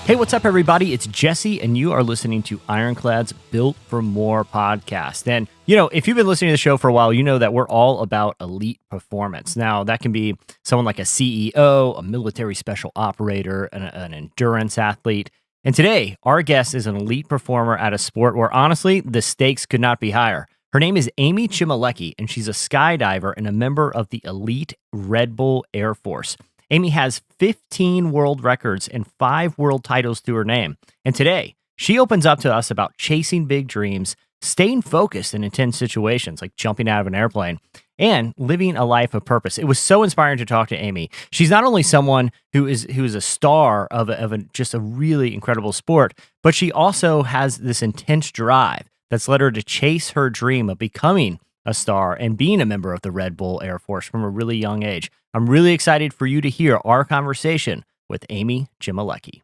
Hey, what's up, everybody? It's Jesse, and you are listening to Ironclad's Built for More podcast. And, if you've been listening to the show for a while, you know that we're all about elite performance. Now, that can be someone like a CEO, a military special operator, an endurance athlete. And today, our guest is an elite performer at a sport where, honestly, the stakes could not be higher. Her name is Amy Chmelecki, and she's a skydiver and a member of the elite Red Bull Air Force. Amy has 15 world records and 5 world titles to her name. And today, she opens up to us about chasing big dreams, staying focused in intense situations like jumping out of an airplane, and living a life of purpose. It was so inspiring to talk to Amy. She's not only someone who is a star of just a really incredible sport, but she also has this intense drive that's led her to chase her dream of becoming a star and being a member of the Red Bull Air Force from a really young age. I'm really excited for you to hear our conversation with Amy Chmelecki.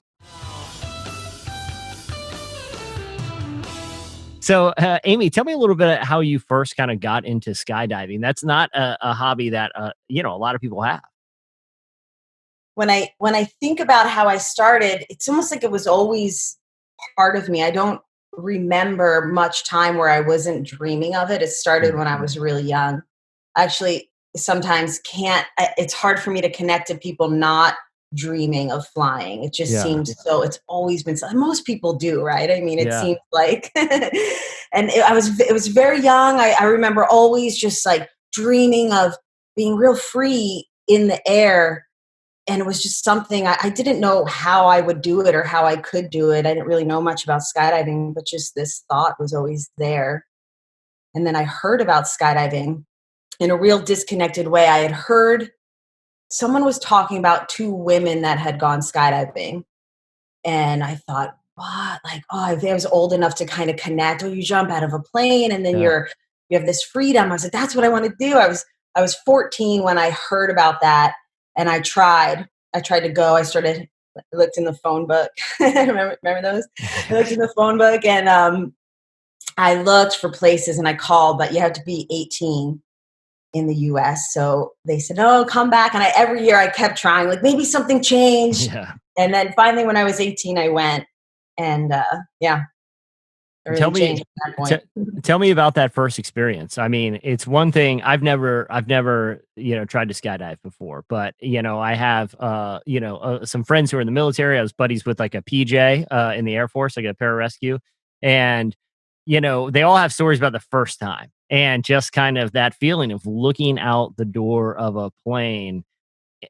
So, Amy, tell me a little bit how you first kind of got into skydiving. That's not a hobby that a lot of people have. When I think about how I started, it's almost like it was always part of me. I don't remember much time where I wasn't dreaming of it. It started when I was really young. Actually, sometimes it's hard for me to connect to people not dreaming of flying. It just seems so, it's always been something most people do, right? I mean, it seems like, and it was very young. I remember always just like dreaming of being real free in the air. And it was just something I didn't know how I would do it or how I could do it. I didn't really know much about skydiving, but just this thought was always there. And then I heard about skydiving in a real disconnected way. I had heard someone was talking about 2 women that had gone skydiving. And I thought, what? Like, oh, if I was old enough to kind of connect, you jump out of a plane and then you have this freedom. I was like, that's what I want to do. I was 14 when I heard about that. And I tried to go. I looked in the phone book. remember those? I looked in the phone book and I looked for places and I called, but you have to be 18 in the US. So they said, oh, come back. And every year I kept trying, like maybe something changed. Yeah. And then finally when I was 18, I went and really Tell me about that first experience. I mean, it's one thing I've never, tried to skydive before, but I have, some friends who are in the military. I was buddies with like a PJ in the Air Force, like a pararescue, and they all have stories about the first time and just kind of that feeling of looking out the door of a plane.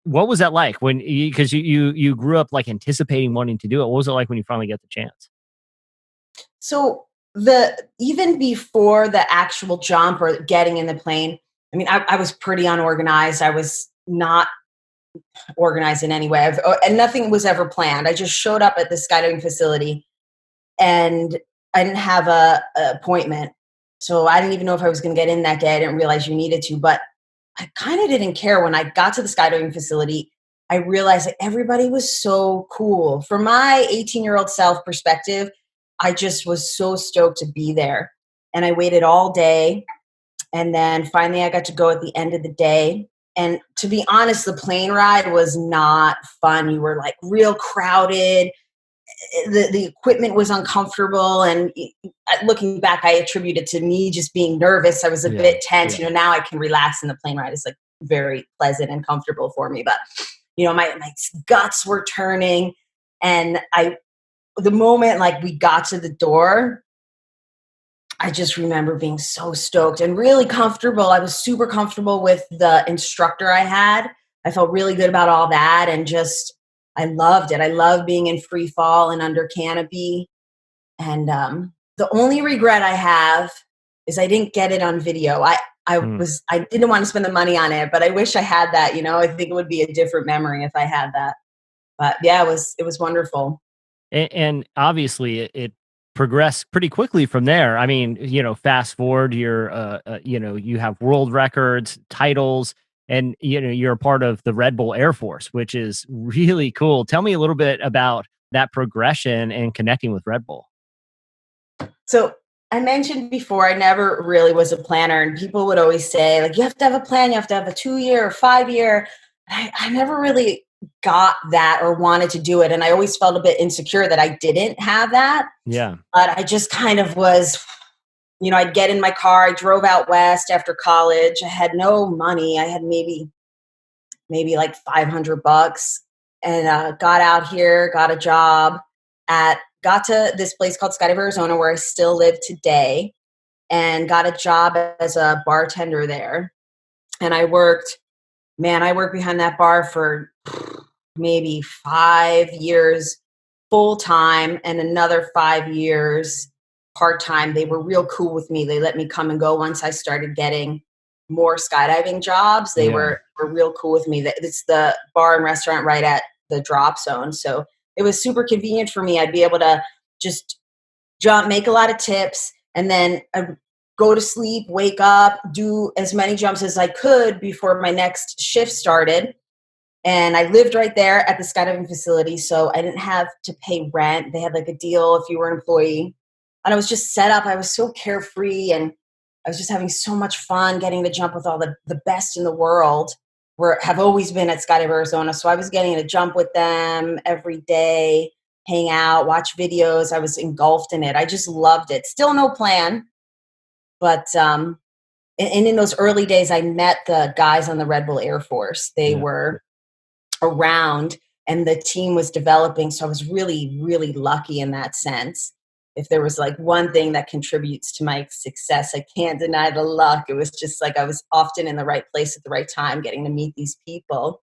What was that like because you grew up like anticipating wanting to do it? What was it like when you finally get the chance? So even before the actual jump or getting in the plane, I mean, I was pretty unorganized. I was not organized in any way, and nothing was ever planned. I just showed up at the skydiving facility, and I didn't have a appointment, so I didn't even know if I was going to get in that day. I didn't realize you needed to, but I kind of didn't care. When I got to the skydiving facility, I realized that everybody was so cool. From my 18-year-old self perspective, I just was so stoked to be there. And I waited all day. And then finally I got to go at the end of the day. And to be honest, the plane ride was not fun. You were like real crowded. The equipment was uncomfortable. And looking back, I attribute it to me just being nervous. I was a bit tense. Now I can relax in the plane ride. It's like very pleasant and comfortable for me. But, my guts were turning. And the moment like we got to the door, I just remember being so stoked and really comfortable. I was super comfortable with the instructor I had. I felt really good about all that. And I loved it. I love being in free fall and under canopy. And the only regret I have is I didn't get it on video. I didn't want to spend the money on it, but I wish I had that. I think it would be a different memory if I had that. But yeah, it was wonderful. And obviously it progressed pretty quickly from there. I mean, fast forward, you have world records, titles, and, you're a part of the Red Bull Air Force, which is really cool. Tell me a little bit about that progression and connecting with Red Bull. So I mentioned before, I never really was a planner, and people would always say, like, you have to have a plan, you have to have a 2-year or 5-year. I never really got that or wanted to do it. And I always felt a bit insecure that I didn't have that. Yeah. But I just kind of was, I'd get in my car. I drove out west after college. I had no money. I had maybe like $500, and got out here, got a job got to this place called Skydiver, Arizona, where I still live today, and got a job as a bartender there. And I worked behind that bar for maybe 5 years full time and another 5 years part time. They were real cool with me. They let me come and go once I started getting more skydiving jobs. They Yeah. were real cool with me. It's the bar and restaurant right at the drop zone. So it was super convenient for me. I'd be able to just jump, make a lot of tips, and then I'd go to sleep, wake up, do as many jumps as I could before my next shift started. And I lived right there at the skydiving facility, so I didn't have to pay rent. They had like a deal if you were an employee. And I was just set up. I was so carefree, and I was just having so much fun getting to jump with all the best in the world have always been at Skydiver, Arizona. So I was getting to jump with them every day, hang out, watch videos. I was engulfed in it. I just loved it. Still no plan, but and in those early days, I met the guys on the Red Bull Air Force. They Yeah. were around, and the team was developing. So I was really, really lucky in that sense. If there was like one thing that contributes to my success, I can't deny the luck. It was just like I was often in the right place at the right time, getting to meet these people.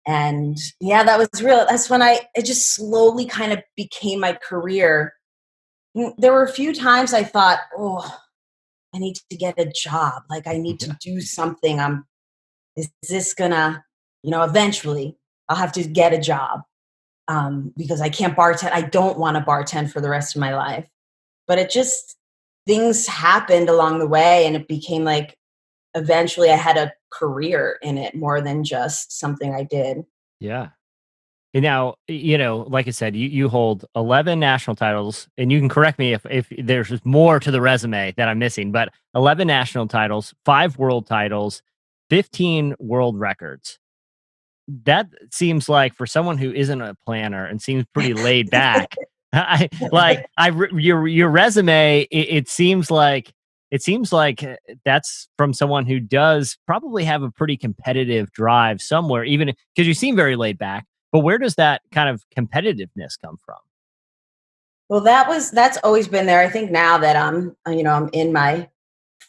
And yeah, that was real. That's when it just slowly kind of became my career. There were a few times I thought, oh, I need to get a job. Like I need to Yeah. do something. Is this gonna, eventually I'll have to get a job, because I can't bartend. I don't want to bartend for the rest of my life. But things happened along the way, and it became like eventually I had a career in it more than just something I did. Yeah. And now, like I said, you hold 11 national titles, and you can correct me if there's just more to the resume that I'm missing, but 11 national titles, 5 world titles, 15 world records. That seems like for someone who isn't a planner and seems pretty laid back. Your resume, it seems like that's from someone who does probably have a pretty competitive drive somewhere, even because you seem very laid back. But where does that kind of competitiveness come from? Well, that's always been there. I think now that I'm in my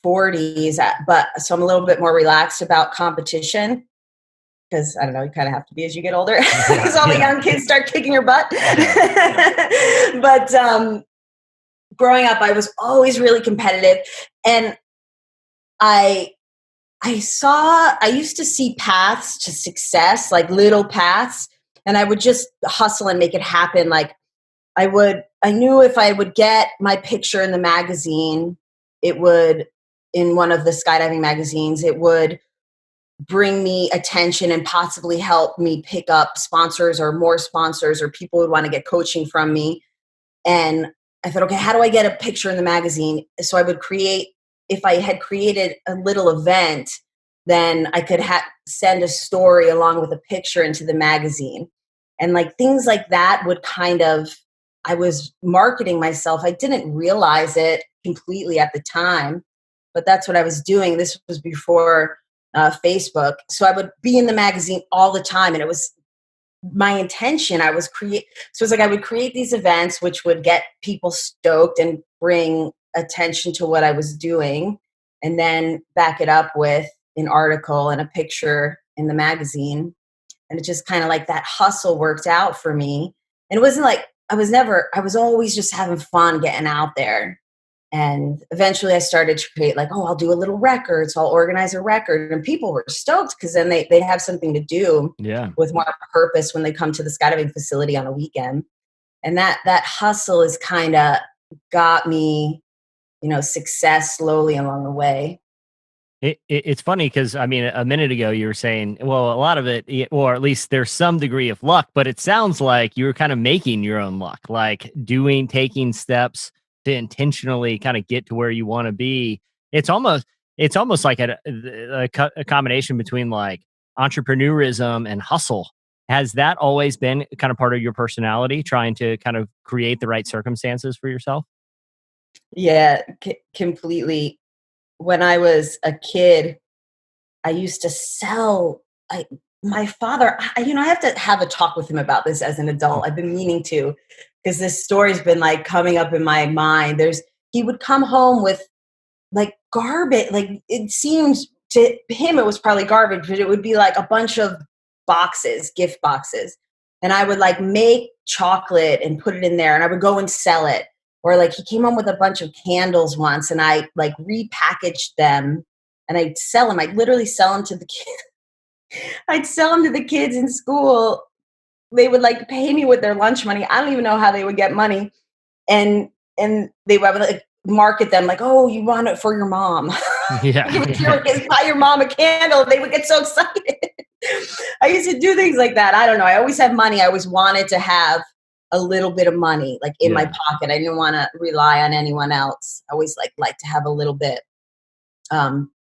40s, but so I'm a little bit more relaxed about competition, because I don't know, you kind of have to be as you get older, Yeah, because all the yeah, young kids start kicking your butt. yeah, But growing up, I was always really competitive, and I I used to see paths to success, like little paths, and I would just hustle and make it happen. Like I knew if I would get my picture in the magazine, it would, in one of the skydiving magazines, it would bring me attention and possibly help me pick up sponsors or more sponsors, or people would want to get coaching from me. And I thought, okay, how do I get a picture in the magazine? So I would if I had created a little event, then I could send a story along with a picture into the magazine. And like things like that would I was marketing myself. I didn't realize it completely at the time, but that's what I was doing. This was before Facebook. So I would be in the magazine all the time, and it was my intention. So it's like I would create these events which would get people stoked and bring attention to what I was doing, and then back it up with an article and a picture in the magazine. And it just kind of like that hustle worked out for me. And it wasn't like I was always just having fun getting out there. And eventually I started to create like, oh, I'll do a little record. So I'll organize a record. And people were stoked, because then they'd have something to do yeah. with more purpose when they come to the skydiving facility on a weekend. And that hustle has kind of got me, success slowly along the way. It's funny because I mean, a minute ago you were saying, well, a lot of it, or at least there's some degree of luck, but it sounds like you were kind of making your own luck, like taking steps to intentionally kind of get to where you want to be. It's almost, it's almost like a combination between like entrepreneurism and hustle. Has that always been kind of part of your personality, trying to kind of create the right circumstances for yourself? Yeah, completely. When I was a kid, I used to sell. I My father, I have to have a talk with him about this as an adult. I've been meaning to, because this story's been like coming up in my mind. He would come home with like garbage. Like it seems to him it was probably garbage, but it would be like a bunch of boxes, gift boxes. And I would like make chocolate and put it in there and I would go and sell it. Or like he came home with a bunch of candles once and I like repackaged them and I'd sell them. I'd literally sell them to the kids. I'd sell them to the kids in school. They would like pay me with their lunch money. I don't even know how they would get money. And they would like market them like, oh, you want it for your mom. Yeah. Give it to your kids, buy your mom a candle. They would get so excited. I used to do things like that. I don't know. I always had money. I always wanted to have a little bit of money like in my Yeah. pocket. I didn't want to rely on anyone else. I always like to have a little bit. Um,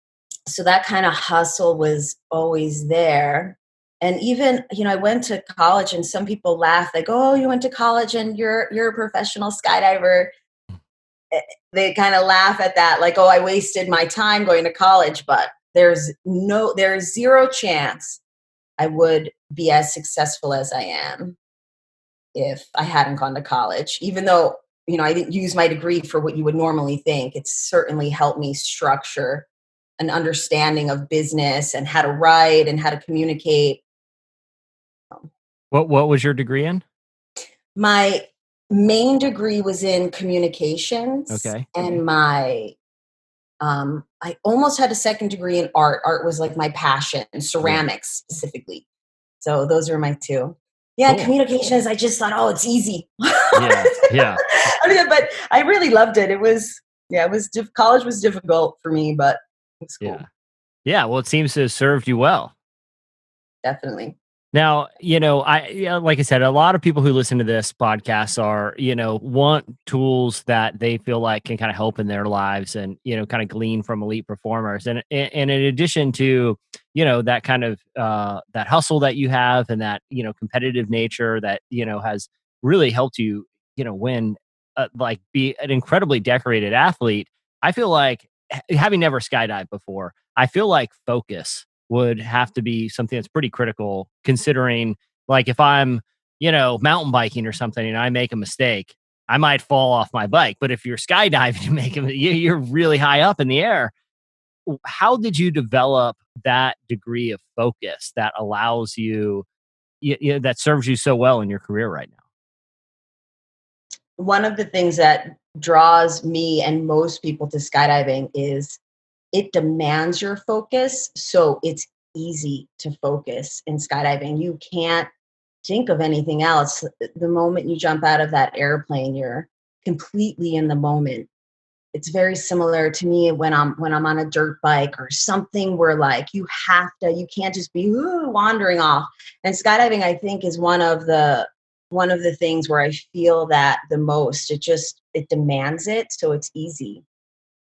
so that kind of hustle was always there. And even, I went to college and some people laugh. They go, oh, you went to college and you're a professional skydiver. They kind of laugh at that, like, oh, I wasted my time going to college, but there's zero chance I would be as successful as I am if I hadn't gone to college. Even though, I didn't use my degree for what you would normally think, it's certainly helped me structure an understanding of business and how to write and how to communicate. What was your degree in? My main degree was in communications, Okay. and I almost had a second degree in art. Art was like my passion, Yeah. ceramics specifically. So those are my two. Yeah, Cool. communications. I just thought, oh, it's easy. Yeah. Yeah. I mean, but I really loved it. College was difficult for me, but it was Yeah. cool. Yeah. Well, it seems to have served you well. Definitely. Now, yeah, like I said, a lot of people who listen to this podcast are, want tools that they feel like can kind of help in their lives and, kind of glean from elite performers. And in addition to, that kind of that hustle that you have and that, competitive nature that, has really helped you, win, like be an incredibly decorated athlete. I feel like having never skydived before, I feel like focus would have to be something that's pretty critical considering like if I'm, mountain biking or something and I make a mistake, I might fall off my bike. But if you're skydiving and you're really high up in the air. How did you develop that degree of focus that allows you, that serves you so well in your career right now? One of the things that draws me and most people to skydiving is it demands your focus. So it's easy to focus in skydiving. You can't think of anything else. The moment you jump out of that airplane, you're completely in the moment. It's very similar to me when I'm on a dirt bike or something where like you can't just be wandering off. And skydiving, I think, is one of the things where I feel that the most. It demands it, so it's easy.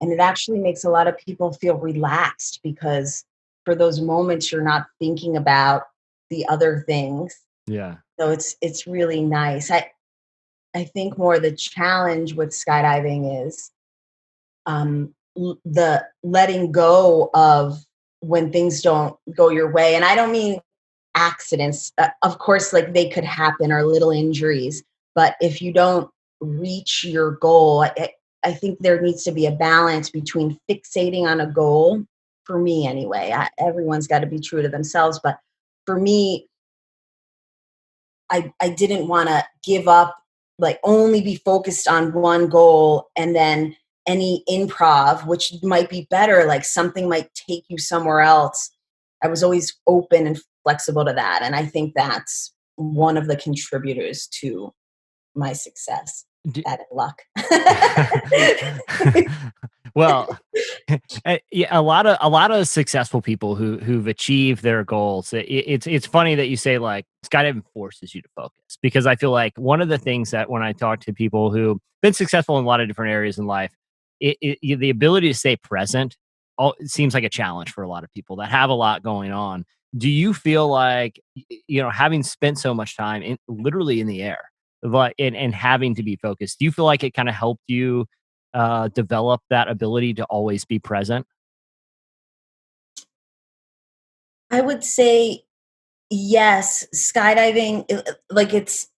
And it actually makes a lot of people feel relaxed because for those moments you're not thinking about the other things. Yeah. So it's really nice. I think more the challenge with skydiving is the letting go of when things don't go your way. And I don't mean accidents. Of course, like they could happen or little injuries. But if you don't reach your goal, I think there needs to be a balance between fixating on a goal. For me, anyway, everyone's got to be true to themselves. But for me, I didn't want to give up, like only be focused on one goal and then any improv, which might be better, like something might take you somewhere else. I was always open and flexible to that. And I think that's one of the contributors to my success. D- That and luck. well, yeah, a lot of successful people who've achieved their goals. It's funny that you say like skydiving forces you to focus because I feel like one of the things that when I talk to people who've been successful in a lot of different areas in life, the ability to stay present it seems like a challenge for a lot of people that have a lot going on. do you feel like, having spent so much time literally in the air, but and having to be focused, do you feel like it kind of helped you develop that ability to always be present? I would say yes. Skydiving, like it's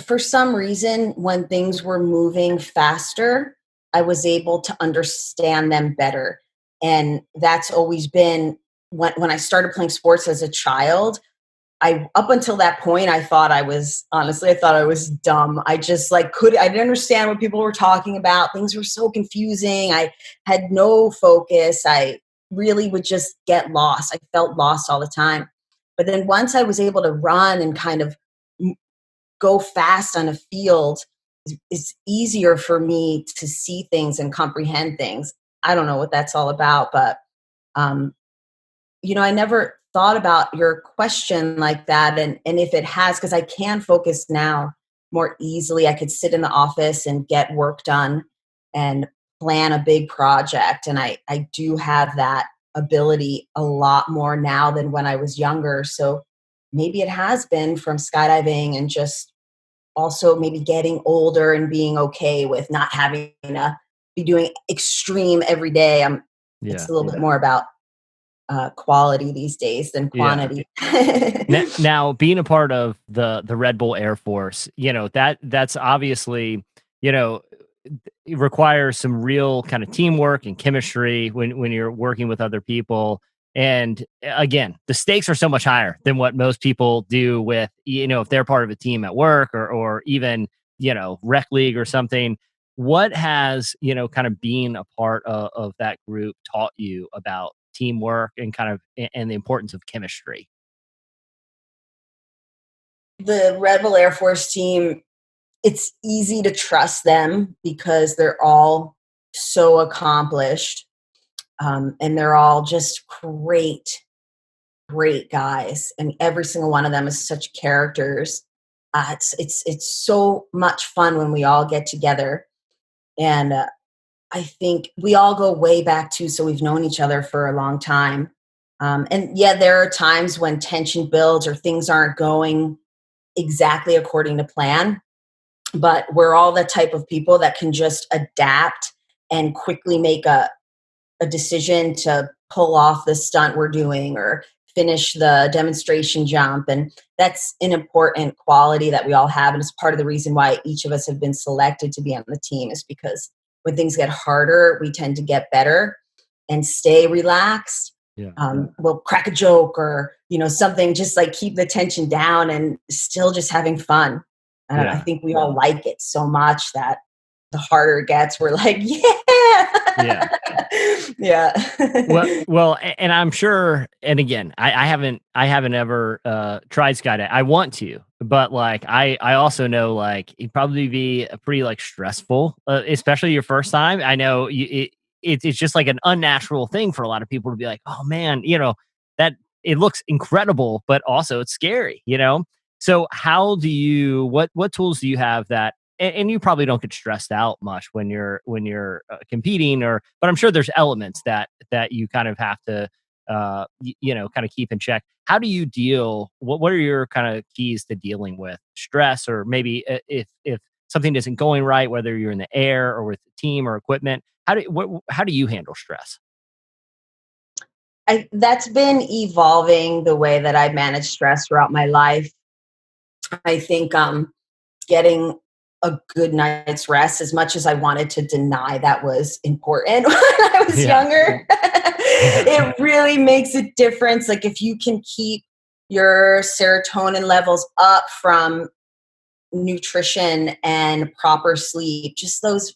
for some reason when things were moving faster, I was able to understand them better. And that's always been when I started playing sports as a child. I up until that point, I thought I was honestly, I thought I was dumb. I just like I didn't understand what people were talking about. Things were so confusing. I had no focus. I really would just get lost. I felt lost all the time. But then once I was able to run and kind of go fast on a field, it's easier for me to see things and comprehend things. I don't know what that's all about, but um, I never thought about your question like that. And if it has, because I can focus now more easily, I could sit in the office and get work done and plan a big project. And I do have that ability a lot more now than when I was younger. So maybe it has been from skydiving and just also maybe getting older and being okay with not having to be doing extreme every day. It's Yeah. a little bit more about quality these days than Yeah. quantity. Now, being a part of the Red Bull Air Force, that's obviously, you know, it requires some real kind of teamwork and chemistry when you're working with other people. And again, the stakes are so much higher than what most people do with, if they're part of a team at work or even, rec league or something. What has, kind of being a part of that group taught you about teamwork and kind of and the importance of chemistry? The Rebel Air Force team, it's easy to trust them because they're all so accomplished, and they're all just great guys. And every single one of them is such characters. It's so much fun when we all get together, and I think we all go way back too, so we've known each other for a long time. And yeah, there are times when tension builds or things aren't going exactly according to plan, but we're all the type of people that can just adapt and quickly make a decision to pull off the stunt we're doing or finish the demonstration jump. And that's an important quality that we all have. And it's part of the reason why each of us have been selected to be on the team, is because when things get harder, we tend to get better and stay relaxed. Yeah. We'll crack a joke or, something, just like keep the tension down and still just having fun. I Yeah. think we all like it so much that the harder it gets, we're like, Yeah. yeah. Yeah. And I'm sure. And again, I haven't ever tried skydiving. I want to, but like, I also know like it'd probably be a pretty like stressful, especially your first time. I know it's just like an unnatural thing for a lot of people to be like, oh man, that it looks incredible, but also it's scary. So how do you what tools do you have that and you probably don't get stressed out much when you're competing, but I'm sure there's elements that you kind of have to kind of keep in check. How do you deal what are your kind of keys to dealing with stress, or maybe if something isn't going right, whether you're in the air or with the team or equipment, how do you handle stress? That's been evolving the way that I manage stress throughout my life. I think getting a good night's rest, as much as I wanted to deny that was important when I was Yeah. younger, it really makes a difference. Like if you can keep your serotonin levels up from nutrition and proper sleep, just those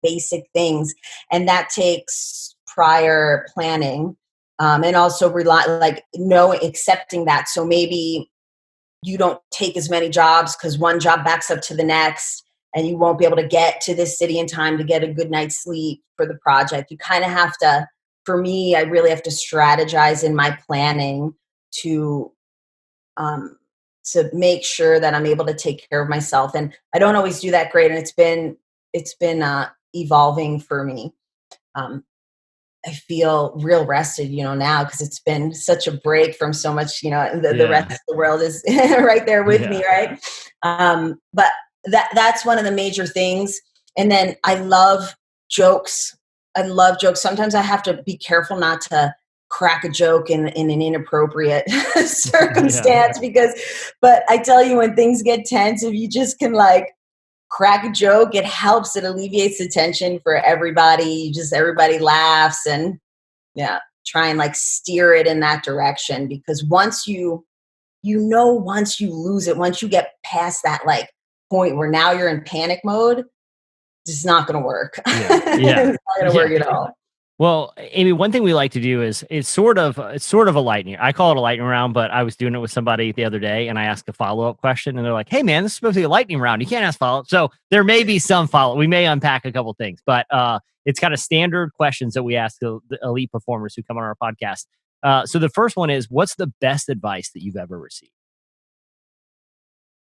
basic things, and that takes prior planning, and also rely like no accepting that. So maybe you don't take as many jobs because one job backs up to the next, and you won't be able to get to this city in time to get a good night's sleep for the project. You kind of have to, for me, I really have to strategize in my planning to um, to make sure that I'm able to take care of myself. And I don't always do that great, and it's been evolving for me. Um, I feel real rested, now because it's been such a break from so much, the rest Yeah. of the world is right there with Yeah. me, right? But that's one of the major things. And then I love jokes. I love jokes. Sometimes I have to be careful not to crack a joke in an inappropriate Yeah. circumstance but I tell you, when things get tense, if you just can like crack a joke, it helps. It alleviates the tension for everybody. Everybody laughs, and yeah, try and like steer it in that direction, because once you lose it, once you get past that like point where now you're in panic mode, it's not going to work. Yeah. Yeah. It's not going to Yeah. work at all. Well, Amy, one thing we like to do is it's sort of a lightning. I call it a lightning round, but I was doing it with somebody the other day, and I asked a follow up question, and they're like, "Hey, man, this is supposed to be a lightning round. You can't ask follow up." So there may be some follow. We may unpack a couple things, but it's kind of standard questions that we ask the elite performers who come on our podcast. So the first one is, what's the best advice that you've ever received?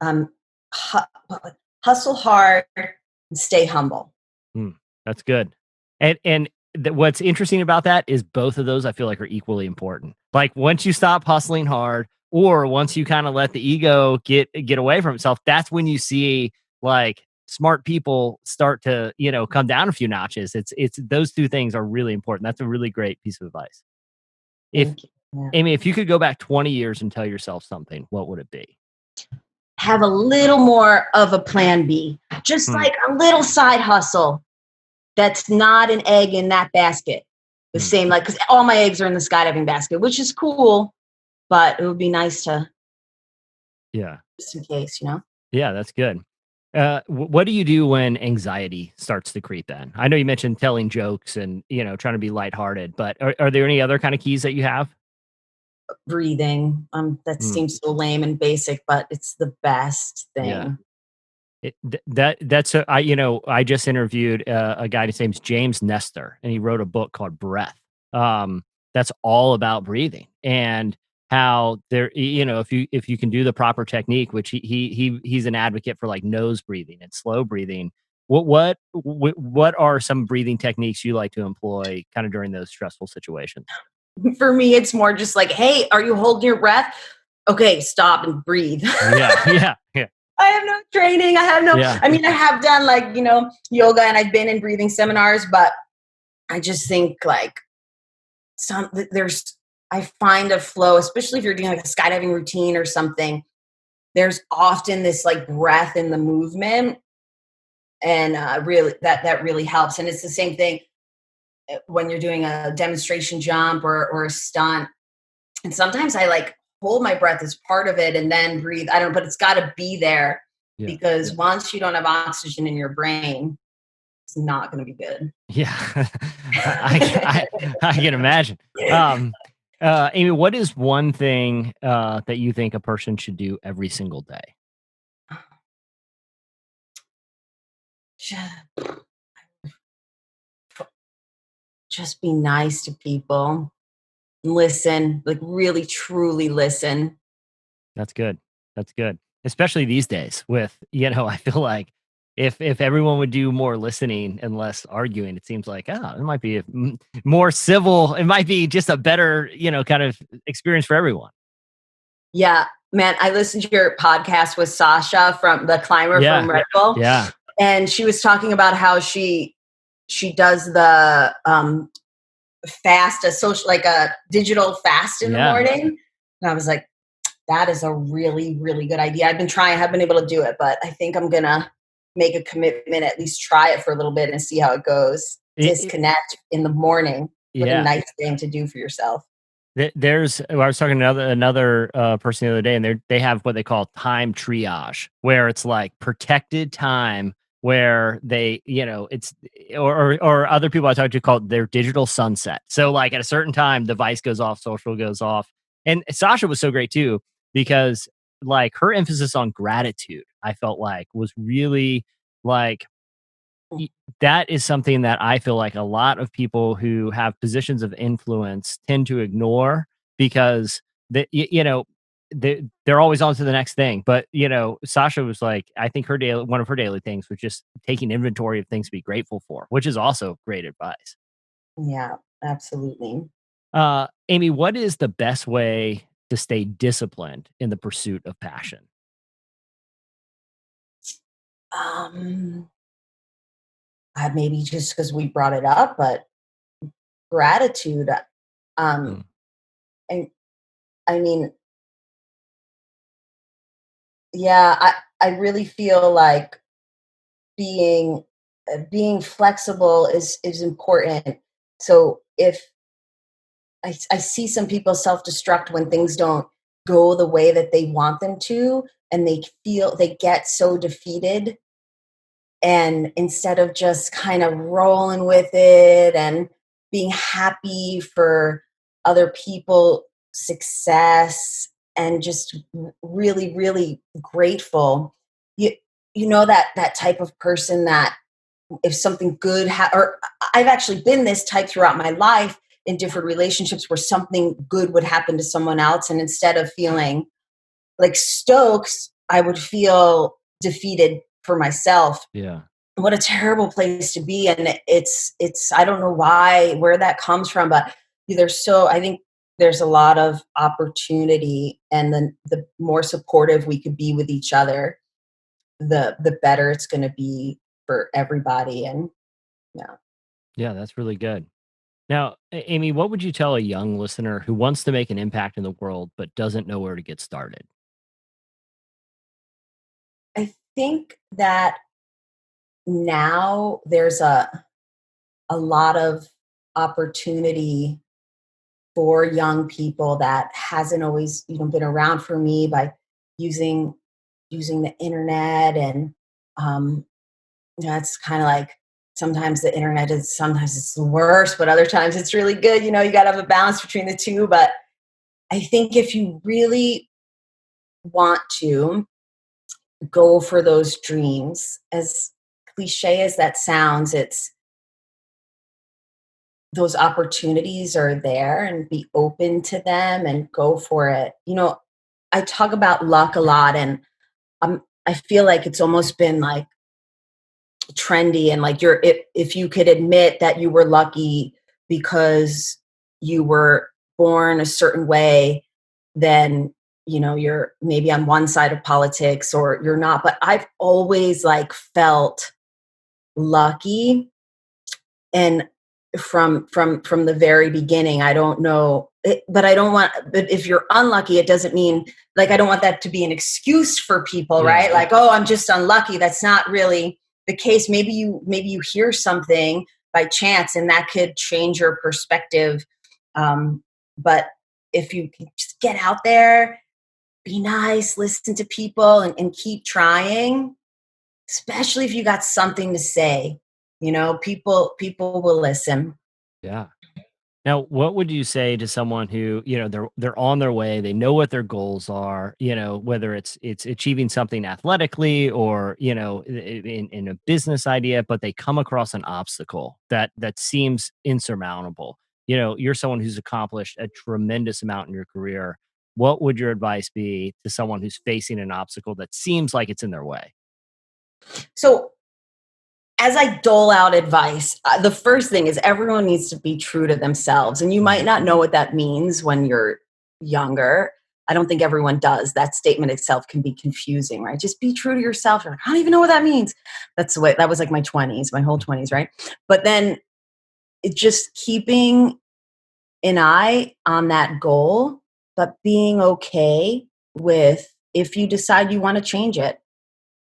Um, hu- Hustle hard and stay humble. Hmm, that's good. And what's interesting about that is both of those I feel like are equally important. Like once you stop hustling hard, or once you kind of let the ego get away from itself, that's when you see like smart people start to come down a few notches. It's those two things are really important. That's a really great piece of advice. If Thank you. Yeah. Amy, if you could go back 20 years and tell yourself something, what would it be? Have a little more of a plan B, just Hmm, like a little side hustle that's not an egg in that basket. The hmm, same, like, because all my eggs are in the skydiving basket, which is cool, but it would be nice to, yeah. just in case. Yeah, that's good. What do you do when anxiety starts to creep in? I know you mentioned telling jokes and trying to be lighthearted, but are there any other kind of keys that you have? Breathing. That Mm, seems so lame and basic, but it's the best yeah, thing. I just interviewed a guy. His name's James Nestor, and he wrote a book called Breath. That's all about breathing and how if you can do the proper technique, which he's an advocate for like nose breathing and slow breathing. What are some breathing techniques you like to employ kind of during those stressful situations? For me, it's more just like, hey, are you holding your breath? Okay, stop and breathe. Yeah, yeah, yeah, I have no training. yeah, I mean, I have done like, yoga, and I've been in breathing seminars, but I just think like I find a flow, especially if you're doing like a skydiving routine or something. There's often this like breath in the movement, and really that really helps. And it's the same thing when you're doing a demonstration jump or a stunt. And sometimes I like hold my breath as part of it and then breathe. I don't know, but it's got to be there, yeah, because once you don't have oxygen in your brain, it's not going to be good. yeah. I can imagine. Amy, what is one thing that you think a person should do every single day? Just be nice to people. Listen, like really truly listen. That's good. That's good. Especially these days with, I feel like if everyone would do more listening and less arguing, it seems like, it might be more civil. It might be just a better, kind of experience for everyone. Yeah, man, I listened to your podcast with Sasha, from the climber Yeah. from Red Bull, Yeah. and she was talking about how she does the fast, a social, like a digital fast in the Yeah. morning. And I was like, that is a really, really good idea. I haven't been able to do it, but I think I'm gonna make a commitment, at least try it for a little bit and see how it goes. Disconnect in the morning. What a Yeah. nice thing to do for yourself. I was talking to another person the other day, and they have what they call time triage, where it's like protected time, where it's or other people I talk to call it their digital sunset. So like at a certain time, device goes off, social goes off, and Sasha was so great too because like her emphasis on gratitude, I felt like was really like y- that is something that I feel like a lot of people who have positions of influence tend to ignore because they're always on to the next thing. But Sasha was like, I think one of her daily things was just taking inventory of things to be grateful for, which is also great advice. Yeah, Absolutely. Amy, what is the best way to stay disciplined in the pursuit of passion? Um, Maybe just because we brought it up, but gratitude. Um, Mm, and I mean, yeah, I really feel like being being flexible is important. So if I see some people self-destruct when things don't go the way that they want them to, and they get so defeated, and instead of just kind of rolling with it and being happy for other people success and just really grateful, you you know, that type of person that if something good or I've actually been this type throughout my life in different relationships where something good would happen to someone else, and instead of feeling like stoked, I would feel defeated for myself. yeah. What a terrible place to be, and it's I don't know where that comes from, but I think there's a lot of opportunity, and then the more supportive we could be with each other, the better it's going to be for everybody. And yeah. Yeah, that's really good. Now, Amy, what would you tell a young listener who wants to make an impact in the world but doesn't know where to get started? I think that now there's a lot of opportunity for young people that hasn't always, been around for me by using the internet. And um it's kind of like sometimes the internet is sometimes it's the worst, but other times it's really good. You got to have a balance between the two. But I think if you really want to go for those dreams, as cliche as that sounds, it's those opportunities are there, and be open to them and go for it. I talk about luck a lot, and I feel like it's almost been like trendy, and like if you could admit that you were lucky because you were born a certain way, then you're maybe on one side of politics or you're not. But I've always like felt lucky, and from the very beginning. I don't know but I don't want but if you're unlucky, it doesn't mean, like, I don't want that to be an excuse for people, Yeah. right? Like, oh, I'm just unlucky. That's not really the case. Maybe you hear something by chance, and that could change your perspective. But if you can just get out there, be nice, listen to people, and keep trying, especially if you got something to say. People will listen. Yeah. Now, what would you say to someone who, they're on their way, they know what their goals are, whether it's achieving something athletically or, in a business idea, but they come across an obstacle that seems insurmountable. You're someone who's accomplished a tremendous amount in your career. What would your advice be to someone who's facing an obstacle that seems like it's in their way? So, as I dole out advice, the first thing is everyone needs to be true to themselves. And you might Mhm. not know what that means when you're younger. I don't think everyone does. That statement itself can be confusing, right? Just be true to yourself. You're like, I don't even know what that means. That's the way that was like my 20s, my whole 20s, right? But then just keeping an eye on that goal, but being okay with if you decide you want to change it,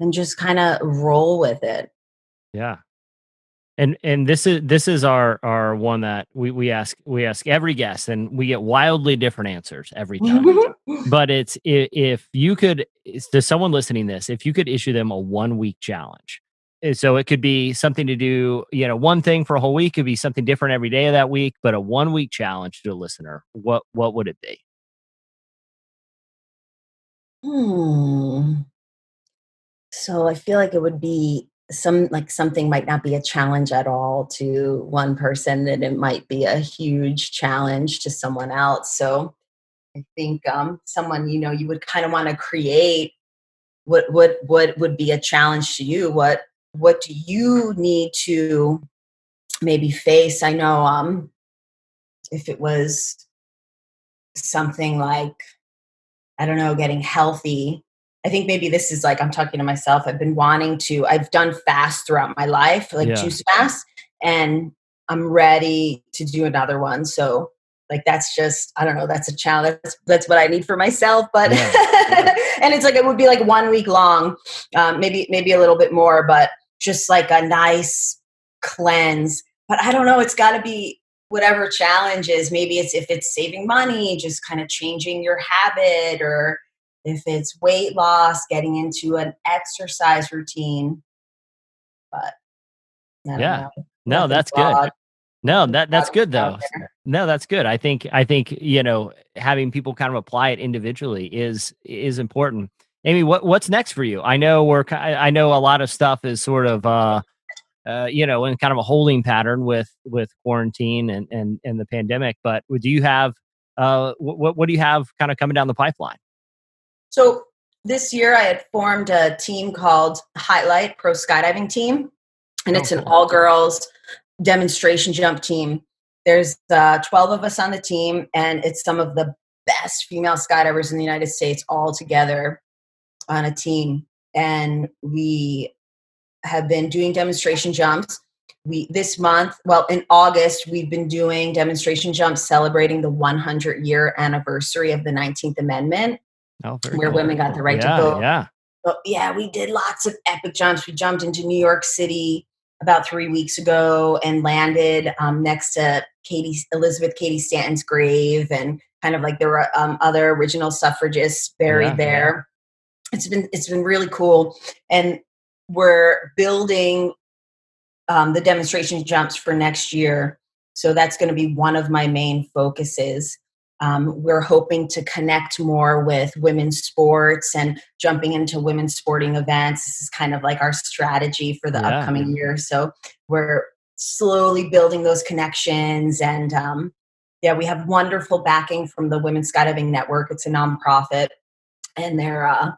and just kind of roll with it. Yeah. And this is our one that we ask every guest, and we get wildly different answers every time. But it's if you could to someone listening this, if you could issue them a 1 week challenge. So it could be something to do, one thing for a whole week, could be something different every day of that week, but a 1 week challenge to a listener. What would it be? Hmm. So I feel like it would be something might not be a challenge at all to one person, and it might be a huge challenge to someone else. So I think someone you would kind of want to create what would be a challenge to you. What do you need to maybe face? I know if it was something like, I don't know, getting healthy. I think maybe this is like, I'm talking to myself. I've done fasts throughout my life, like juice fasts, and I'm ready to do another one. So like, that's just, I don't know, that's a challenge. That's what I need for myself. But, and it's like, it would be like 1 week long, maybe a little bit more, but just like a nice cleanse. But I don't know, it's gotta be whatever challenge is. Maybe if it's saving money, just kind of changing your habit, or if it's weight loss, getting into an exercise routine. But I don't know. No, Nothing that's good. broad. No, that's good Out though. there. No, that's good. I think, having people kind of apply it individually is important. Amy, what's next for you? I know I know a lot of stuff is sort of in kind of a holding pattern with quarantine and the pandemic. But do you have what do you have kind of coming down the pipeline? So this year I had formed a team called Highlight Pro Skydiving Team, and it's an Cool. all girls demonstration jump team. There's 12 of us on the team, and it's some of the best female skydivers in the United States all together on a team. And we have been doing demonstration jumps. This month, well, in August, we've been doing demonstration jumps celebrating the 100-year anniversary of the 19th Amendment, where Cool. women got the right to vote. Yeah. But yeah, we did lots of epic jumps. We jumped into New York City about 3 weeks ago and landed next to Elizabeth Cady Stanton's grave, and kind of like there were other original suffragists buried there. It's been really cool, and we're building the demonstration jumps for next year. So that's going to be one of my main focuses. We're hoping to connect more with women's sports and jumping into women's sporting events. This is kind of like our strategy for the upcoming year. So we're slowly building those connections. And we have wonderful backing from the Women's Skydiving Network. It's a nonprofit, and they're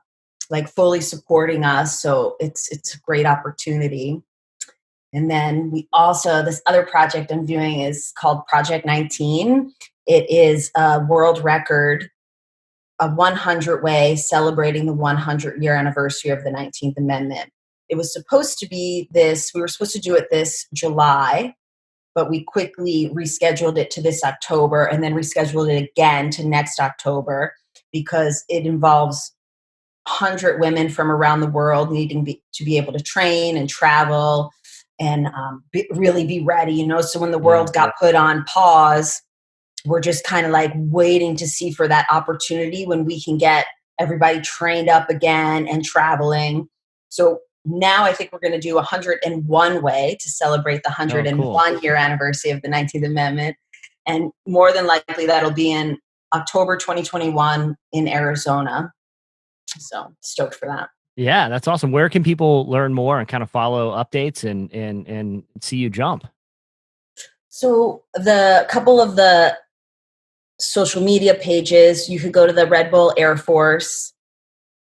like fully supporting us. So it's a great opportunity. And then we also, this other project I'm doing is called Project 19. It is a world record, a 100-way celebrating the 100-year anniversary of the 19th Amendment. It was supposed to be we were supposed to do it this July, but we quickly rescheduled it to this October, and then rescheduled it again to next October, because it involves 100 women from around the world needing to be able to train and travel and really be ready, So when the world got put on pause, we're just kind of like waiting to see for that opportunity when we can get everybody trained up again and traveling. So now I think we're going to do 101 way to celebrate the 101 year anniversary of the 19th Amendment. And more than likely that'll be in October 2021 in Arizona. So stoked for that. Yeah, that's awesome. Where can people learn more and kind of follow updates and see you jump? So the couple of the social media pages, you could go to the Red Bull Air Force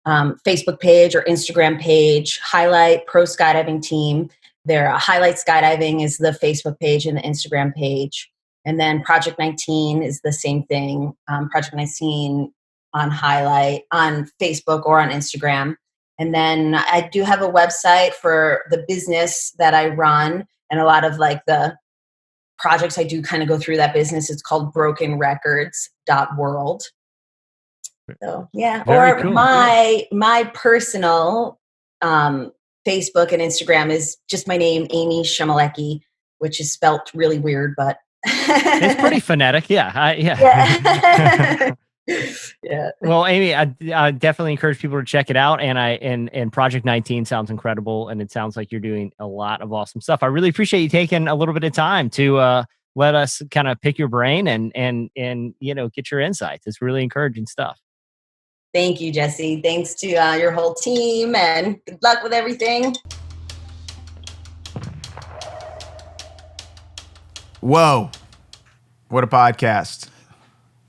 Facebook page or Instagram page, Highlight Pro Skydiving Team. Their Highlight Skydiving is the Facebook page and the Instagram page. And then Project 19 is the same thing. Project 19 on Highlight on Facebook or on Instagram. And then I do have a website for the business that I run, and a lot of like the projects I do kind of go through that business. It's called brokenrecords.world. So yeah, Very cool. My personal Facebook and Instagram is just my name, Amy Chmelecki, which is spelt really weird, but it's pretty phonetic. Yeah. Yeah. Well, Amy, I definitely encourage people to check it out. And Project 19 sounds incredible, and it sounds like you're doing a lot of awesome stuff. I really appreciate you taking a little bit of time to let us kind of pick your brain and get your insights. It's really encouraging stuff. Thank you, Jesse. Thanks to your whole team, and good luck with everything. Whoa. What a podcast.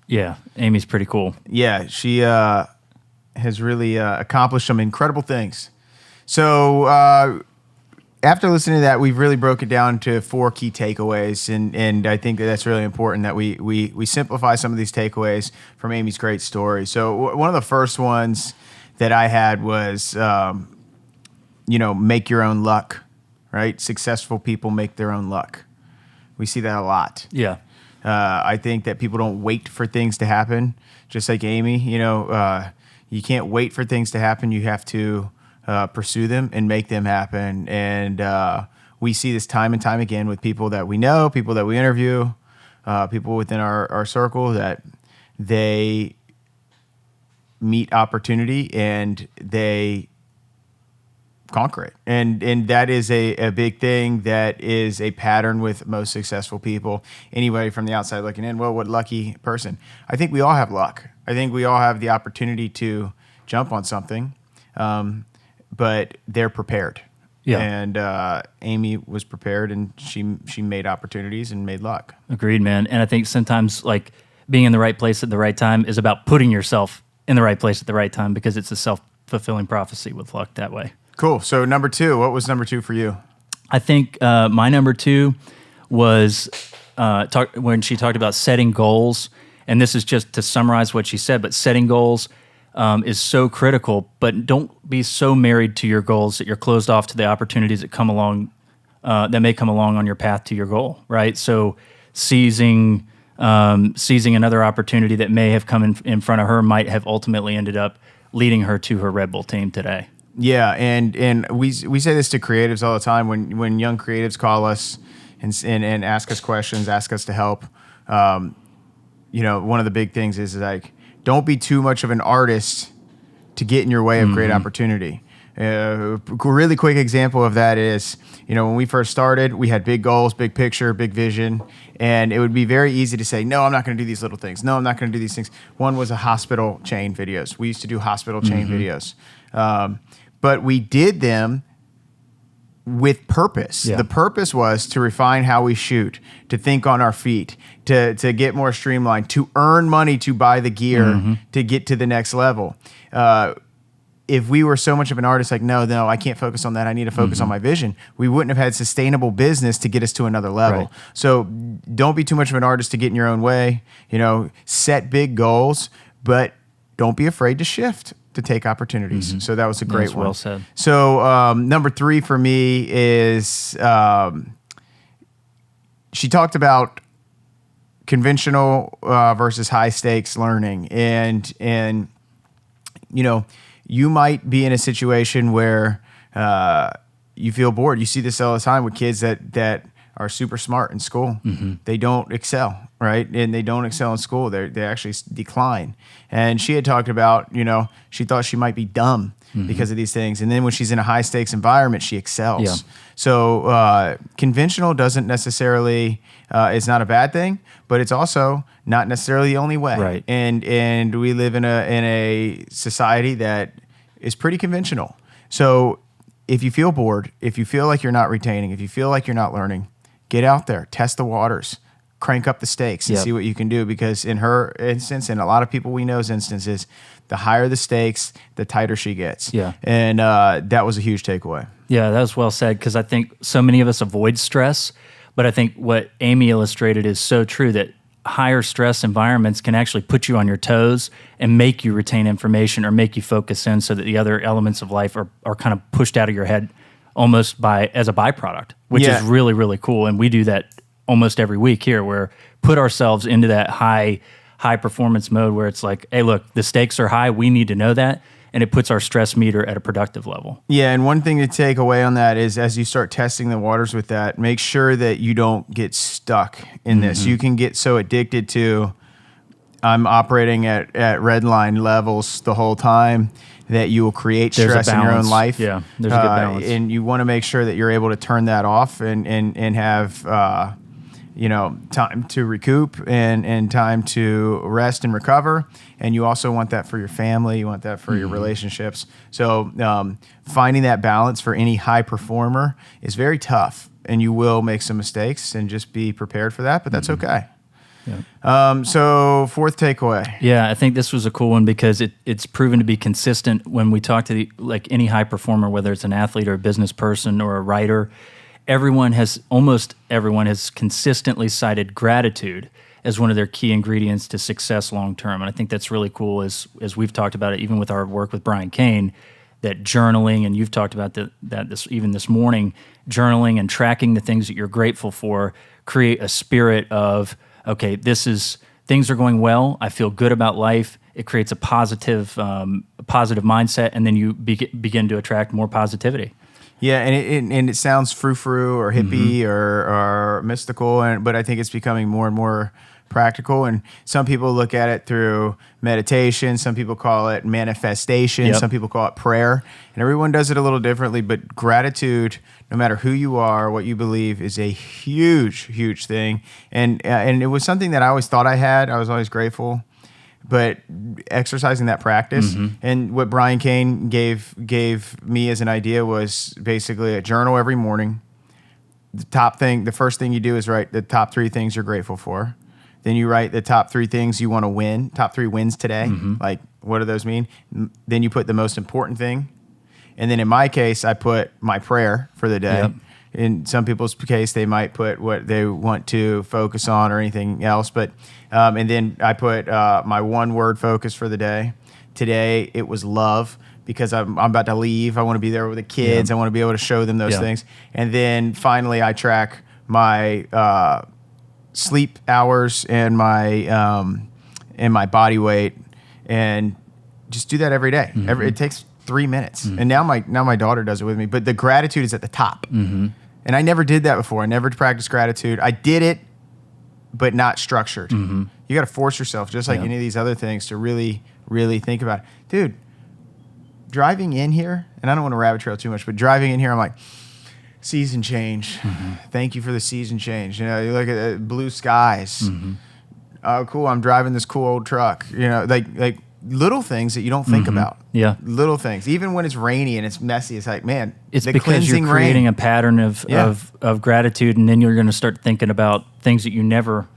Yeah, Amy's pretty cool. Yeah, she has really accomplished some incredible things. So after listening to that, we've really broke it down to 4 key takeaways, and I think that's really important that we simplify some of these takeaways from Amy's great story. So one of the first ones that I had was, make your own luck, right? Successful people make their own luck. We see that a lot. Yeah. I think that people don't wait for things to happen, just like Amy. You can't wait for things to happen. You have to pursue them and make them happen. And we see this time and time again with people that we know, people that we interview, people within our circle, that they meet opportunity and they conquer it. And that is a big thing. That is a pattern with most successful people. Anybody from the outside looking in, well, what lucky person. I think we all have luck. I think we all have the opportunity to jump on something, but they're prepared. Yeah. And Amy was prepared, and she made opportunities and made luck. Agreed, man. And I think sometimes like being in the right place at the right time is about putting yourself in the right place at the right time, because it's a self-fulfilling prophecy with luck that way. Cool. So number 2, what was number 2 for you? I think my number 2 was when she talked about setting goals. And this is just to summarize what she said, but setting goals is so critical, but don't be so married to your goals that you're closed off to the opportunities that come along, that may come along on your path to your goal, right? So seizing another opportunity that may have come in front of her might have ultimately ended up leading her to her Red Bull team today. Yeah, and we say this to creatives all the time when young creatives call us and ask us questions, ask us to help. One of the big things is like, don't be too much of an artist to get in your way of great opportunity. A really quick example of that is, when we first started, we had big goals, big picture, big vision, and it would be very easy to say, no, I'm not going to do these little things. No, I'm not going to do these things. One was a hospital chain videos. We used to do hospital chain videos. But we did them with purpose. Yeah. The purpose was to refine how we shoot, to think on our feet, to get more streamlined, to earn money to buy the gear to get to the next level. If we were so much of an artist, like, no, I can't focus on that. I need to focus on my vision. We wouldn't have had sustainable business to get us to another level. Right. So don't be too much of an artist to get in your own way. Set big goals, but don't be afraid to shift, to take opportunities. So that was a great one. Well said. So number 3 for me is she talked about conventional versus high stakes learning, and you might be in a situation where you feel bored. You see this all the time with kids that are super smart in school. They don't excel, right? And they don't excel in school. They actually decline. And she had talked about, she thought she might be dumb because of these things. And then when she's in a high stakes environment, she excels. Yeah. So conventional doesn't necessarily, it's not a bad thing, but it's also not necessarily the only way. Right. And we live in a society that is pretty conventional. So if you feel bored, if you feel like you're not retaining, if you feel like you're not learning, get out there, test the waters, crank up the stakes, and see what you can do. Because in her instance, and a lot of people we know's instances, the higher the stakes, the tighter she gets. Yeah. And that was a huge takeaway. Yeah, that was well said, because I think so many of us avoid stress, but I think what Amy illustrated is so true, that higher stress environments can actually put you on your toes and make you retain information or make you focus in, so that the other elements of life are kind of pushed out of your head almost as a byproduct, which is really, really cool. And we do that almost every week here, where put ourselves into that high performance mode where it's like, hey, look, the stakes are high. We need to know that. And it puts our stress meter at a productive level. Yeah, and one thing to take away on that is, as you start testing the waters with that, make sure that you don't get stuck in this. You can get so addicted to, I'm operating at red line levels the whole time, that you will create stress in your own life. Yeah, there's a good balance. And you want to make sure that you're able to turn that off and have time to recoup and time to rest and recover. And you also want that for your family. You want that for your relationships. So finding that balance for any high performer is very tough. And you will make some mistakes, and just be prepared for that. But that's okay. So fourth takeaway. Yeah, I think this was a cool one because it's proven to be consistent when we talk to like any high performer, whether it's an athlete or a business person or a writer. Almost everyone has consistently cited gratitude as one of their key ingredients to success long term. And I think that's really cool as we've talked about it, even with our work with Brian Kane, that journaling, and you've talked about this morning, journaling and tracking the things that you're grateful for create a spirit of, okay, things are going well. I feel good about life. It creates a positive mindset, and then you begin to attract more positivity. Yeah, and it sounds frou-frou or hippie or mystical, but I think it's becoming more and more practical. And some people look at it through meditation. Some people call it manifestation. Yep. Some people call it prayer. And everyone does it a little differently. But gratitude, no matter who you are, what you believe, is a huge, huge thing. And it was something that I always thought I had. I was always grateful. But exercising that practice, and what Brian Kane gave me as an idea was basically a journal every morning. The first thing you do is write the top 3 things you're grateful for. Then you write the top 3 things you want to win, top 3 wins today. Like, what do those mean? Then you put the most important thing. And then in my case, I put my prayer for the day. Yep. In some people's case, they might put what they want to focus on or anything else. But and then I put my one word focus for the day. Today it was love, because I'm about to leave. I want to be there with the kids. I want to be able to show them those things. And then finally, I track my sleep hours and my body weight, and just do that every day. It takes 3 minutes. And now my daughter does it with me. But the gratitude is at the top. And I never did that before. I never practiced gratitude. I did it, but not structured. You got to force yourself, just like any of these other things, to really, really think about it. Dude, driving in here, and I don't want to rabbit trail too much, but driving in here, I'm like, season change. Thank you for the season change. You know, you look at blue skies. Oh, cool. I'm driving this cool old truck. You know, like little things that you don't think about. Yeah. Little things. Even when it's rainy and it's messy, it's like, man, it's because you're creating a pattern of gratitude, and then you're going to start thinking about things that you've never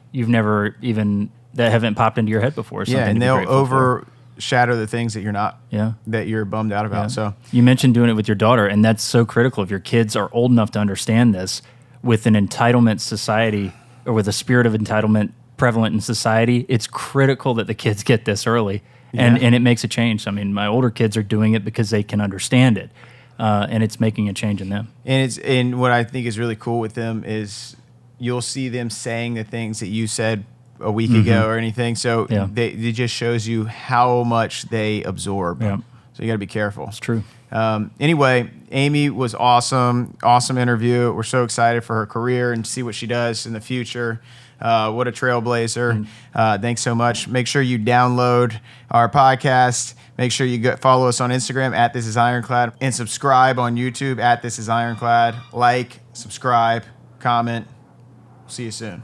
even, that haven't popped into your head before. Yeah, and they'll overshadow the things that you're not, that you're bummed out about. So you mentioned doing it with your daughter, and that's so critical. If your kids are old enough to understand this, with an entitlement society, or with a spirit of entitlement prevalent in society, it's critical that the kids get this early. And it makes a change. I mean, my older kids are doing it because they can understand it, and it's making a change in them. And what I think is really cool with them is you'll see them saying the things that you said a week ago or anything. So it just shows you how much they absorb. So you got to be careful. It's true. Anyway, Amy was awesome. Awesome interview. We're so excited for her career and see what she does in the future. What a trailblazer. Thanks so much. Make sure you download our podcast. Make sure you follow us on Instagram at This Is Ironclad, and subscribe on YouTube at This Is Ironclad. Like, subscribe, comment. See you soon.